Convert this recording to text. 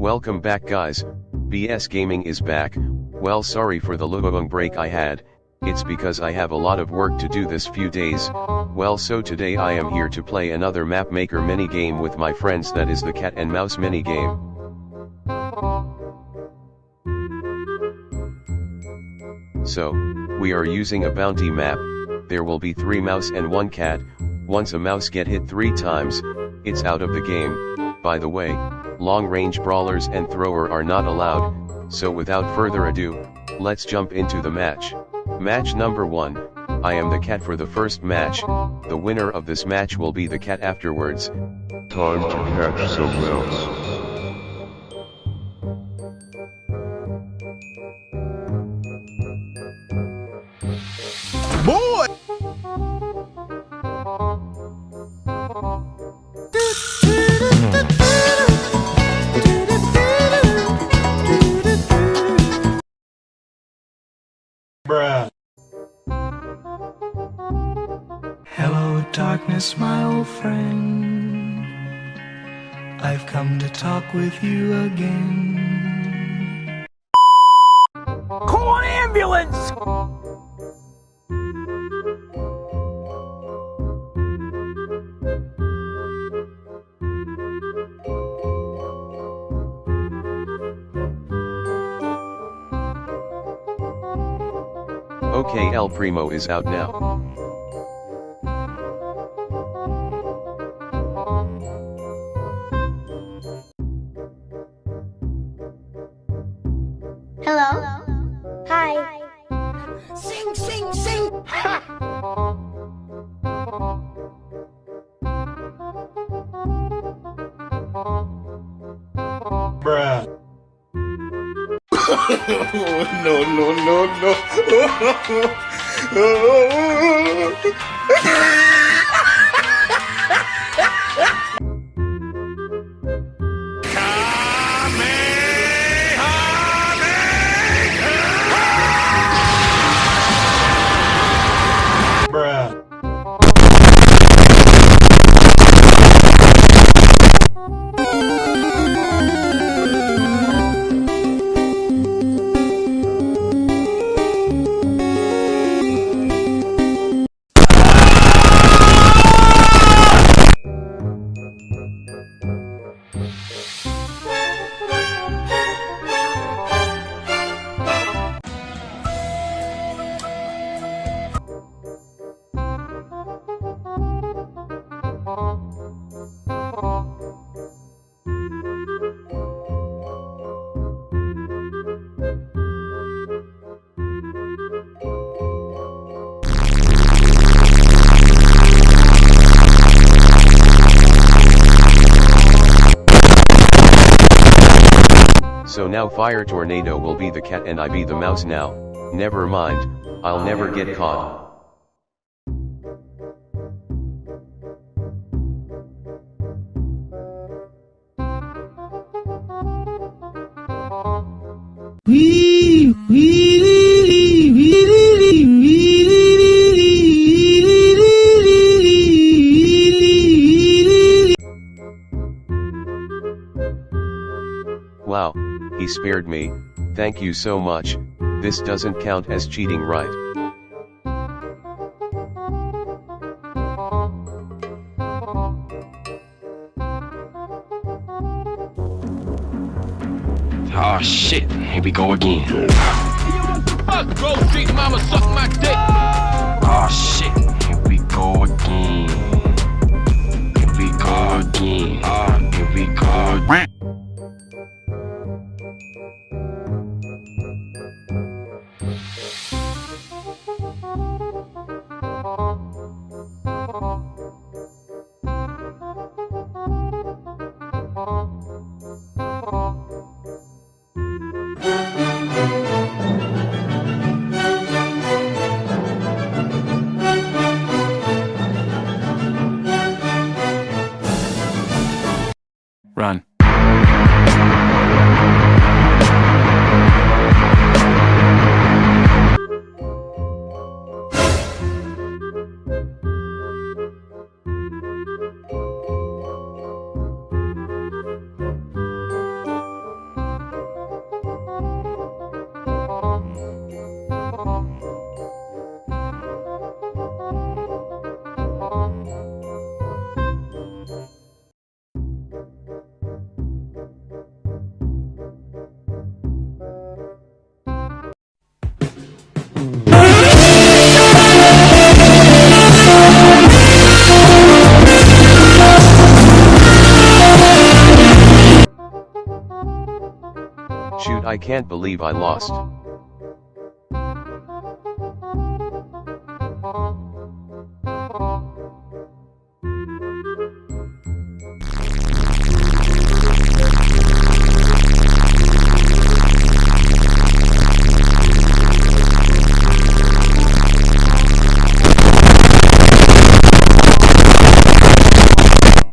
Welcome back guys, BS Gaming is back. Well, sorry for the long break I had, it's because I have a lot of work to do this few days. Well, so today I am here to play another Mapmaker minigame with my friends, that is the cat and mouse minigame. So, we are using a bounty map. There will be 3 mouse and 1 cat. Once a mouse get hit 3 times, it's out of the game. By the way, long-range brawlers and thrower are not allowed, so without further ado, let's jump into the match. Match number 1, I am the cat for the first match. The winner of this match will be the cat afterwards. Time to catch some mouse. Boy! Bruh. Hello, darkness, my old friend. I've come to talk with you again. Call an ambulance! Okay, El Primo is out now. Hello? Hi. Sing, sing, sing! Ha! Bruh. No. So now Fire Tornado will be the cat and I be the mouse now. Never mind, I'll never get caught. Wow, he spared me, thank you so much. This doesn't count as cheating, right? Oh shit, here we go again. Go Street Mama, suck my dick! Oh shit, here we go again. Here we go again. Here we go again. Run. I can't believe I lost.